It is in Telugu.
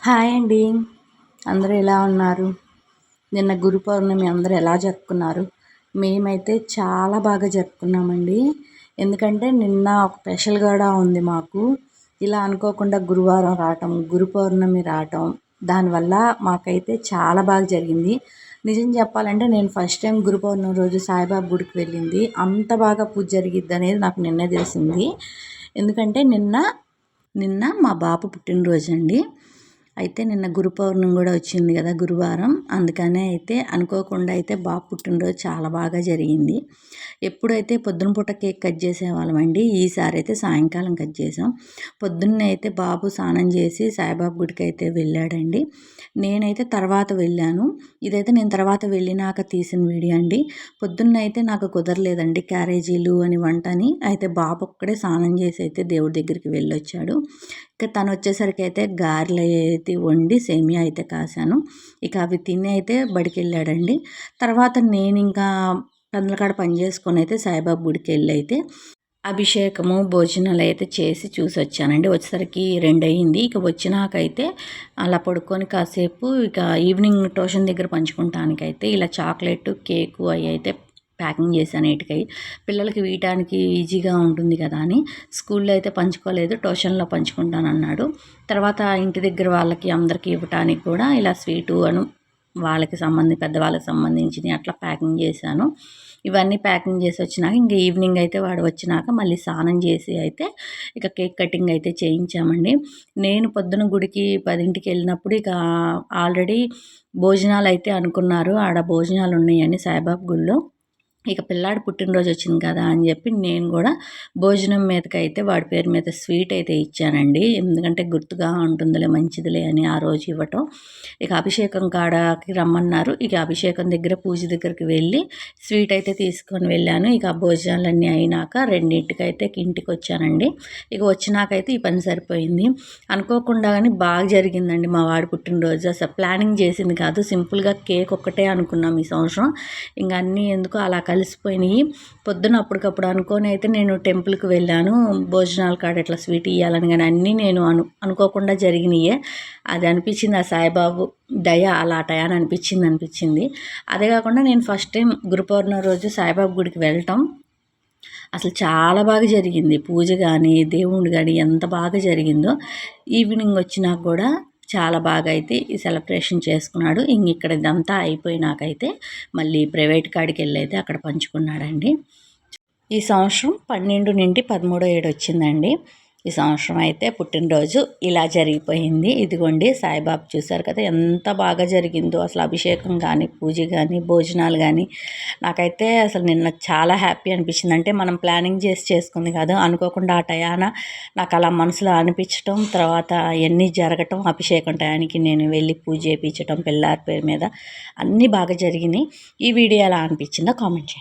హాయ్ అండి. అందరూ ఎలా ఉన్నారు? నిన్న గురు పౌర్ణమి అందరూ ఎలా జరుపుకున్నారు? మేమైతే చాలా బాగా జరుపుకున్నామండి. ఎందుకంటే నిన్న ఒక స్పెషల్ కూడా ఉంది మాకు. ఇలా అనుకోకుండా గురువారం రావటం, గురు పౌర్ణమి రావటం, దానివల్ల మాకైతే చాలా బాగా జరిగింది. నిజం చెప్పాలంటే నేను ఫస్ట్ టైం గురు పౌర్ణమి రోజు సాయిబాబా గుడికి వెళ్ళింది. అంత బాగా పూజ జరిగిద్ది అనేది నాకు నిన్నే తెలిసింది. ఎందుకంటే నిన్న మా బాబు పుట్టినరోజు అండి. అయితే నిన్న గురు పౌర్ణమి కూడా వచ్చింది కదా, గురువారం. అందుకనే అయితే అనుకోకుండా అయితే బాబు పుట్టినరోజు చాలా బాగా జరిగింది. ఎప్పుడైతే పొద్దున పూట కేక్ కట్ చేసేవాళ్ళమండి, ఈసారి అయితే సాయంకాలం కట్ చేసాం. పొద్దున్నే అయితే బాబు స్నానం చేసి సాయిబాబా గుడికి అయితే వెళ్ళాడండి. నేనైతే తర్వాత వెళ్ళాను. ఇదైతే నేను తర్వాత వెళ్ళినాక తీసిన వీడియో అండి. పొద్దున్నైతే నాకు కుదరలేదండి క్యారేజీలు అని వంటని. అయితే బాబు ఒక్కడే స్నానం చేసి అయితే దేవుడి దగ్గరికి వెళ్ళొచ్చాడు. ఇక తను వచ్చేసరికి అయితే గారెలు అయితే వండి సేమియా అయితే కాశాను. ఇక అవి తిని అయితే బడికి వెళ్ళాడండి. తర్వాత నేను ఇంకా పందలకాడ పని చేసుకొని అయితే సాయిబాబా గుడికి వెళ్ళి అయితే అభిషేకము భోజనాలు అయితే చేసి చూసి వచ్చానండి. వచ్చేసరికి 2 అయ్యింది. ఇక వచ్చినాకైతే అలా పడుకొని కాసేపు ఇక ఈవినింగ్ ట్యూషన్ దగ్గర పంచుకుంటానికైతే ఇలా చాక్లెట్ కేకు అవి అయితే ప్యాకింగ్ చేశాను. ఇటుకై పిల్లలకి వీయటానికి ఈజీగా ఉంటుంది కదా అని స్కూల్లో అయితే పంచుకోలేదు, ట్యూషన్లో పంచుకుంటానన్నాడు. తర్వాత ఇంటి దగ్గర వాళ్ళకి అందరికీ ఇవ్వటానికి కూడా ఇలా స్వీటు అను వాళ్ళకి పెద్దవాళ్ళకి సంబంధించినవి అట్లా ప్యాకింగ్ చేశాను. ఇవన్నీ ప్యాకింగ్ చేసి వచ్చినాక ఇంక ఈవినింగ్ అయితే వాడు వచ్చినాక మళ్ళీ స్నానం చేసి అయితే ఇక కేక్ కటింగ్ అయితే చేయించామండి. నేను పొద్దున గుడికి 10ంటికి వెళ్ళినప్పుడు ఇక ఆల్రెడీ భోజనాలు అయితే అనుకున్నారు. ఆడ భోజనాలు ఉన్నాయని సాయిబాబా గుడిలో. ఇక పిల్లాడు పుట్టినరోజు వచ్చింది కదా అని చెప్పి నేను కూడా భోజనం మీదకైతే వాడి పేరు మీద స్వీట్ అయితే ఇచ్చానండి. ఎందుకంటే గుర్తుగా ఉంటుందిలే, మంచిదిలే అని ఆ రోజు ఇవ్వటం. ఇక అభిషేకం కాడకి రమ్మన్నారు. ఇక అభిషేకం దగ్గర పూజ దగ్గరికి వెళ్ళి స్వీట్ అయితే తీసుకొని వెళ్ళాను. ఇక భోజనాలన్నీ అయినాక 2ంటికైతే ఇంటికి వచ్చానండి. ఇక వచ్చినాకైతే ఈ పని సరిపోయింది. అనుకోకుండా కానీ బాగా జరిగిందండి మా వాడి పుట్టినరోజు. అసలు ప్లానింగ్ చేసింది కాదు, సింపుల్గా కేక్ ఒక్కటే అనుకున్నాం ఈ సంవత్సరం. ఇంకా అన్నీ ఎందుకు అలా కలిసిపోయినాయి. పొద్దున అప్పటికప్పుడు అనుకొని అయితే నేను టెంపుల్కి వెళ్ళాను. భోజనాల కాడ ఇట్లా స్వీట్ ఇవ్వాలని, కానీ అన్నీ నేను అనుకోకుండా జరిగినాయే. అది అనిపించింది ఆ సాయిబాబు దయ అలా టయాన్ని అనిపించింది. అదే కాకుండా నేను ఫస్ట్ టైం గురు పౌర్ణమి రోజు సాయిబాబా గుడికి వెళ్ళటం అసలు చాలా బాగా జరిగింది. పూజ కానీ దేవుడు కానీ ఎంత బాగా జరిగిందో. ఈవినింగ్ వచ్చినాక కూడా చాలా బాగా అయితే ఈ సెలబ్రేషన్ చేసుకున్నాడు. ఇక్కడ ఇదంతా అయిపోయినాకైతే మళ్ళీ ప్రైవేట్ కాడికి వెళ్ళి అయితే అక్కడ పంచుకున్నాడండి. ఈ సంవత్సరం 12 నుండి 13 ఏడు వచ్చిందండి. ఈ సంవత్సరం అయితే పుట్టినరోజు ఇలా జరిగిపోయింది. ఇదిగోండి సాయిబాబా చూశారు కదా ఎంత బాగా జరిగిందో. అసలు అభిషేకం కానీ పూజ కానీ భోజనాలు కానీ నాకైతే అసలు నిన్న చాలా హ్యాపీ అనిపించింది. అంటే మనం ప్లానింగ్ చేసి చేసుకుంది కాదు, అనుకోకుండా ఆ టయాన నాకు అలా మనసులో అనిపించటం, తర్వాత అవన్నీ జరగటం, అభిషేకం టయానికి నేను వెళ్ళి పూజ చేయించటం పిల్లారి పేరు మీద అన్నీ బాగా జరిగినాయి. ఈ వీడియో ఎలా అనిపించిందో కామెంట్ చేయండి.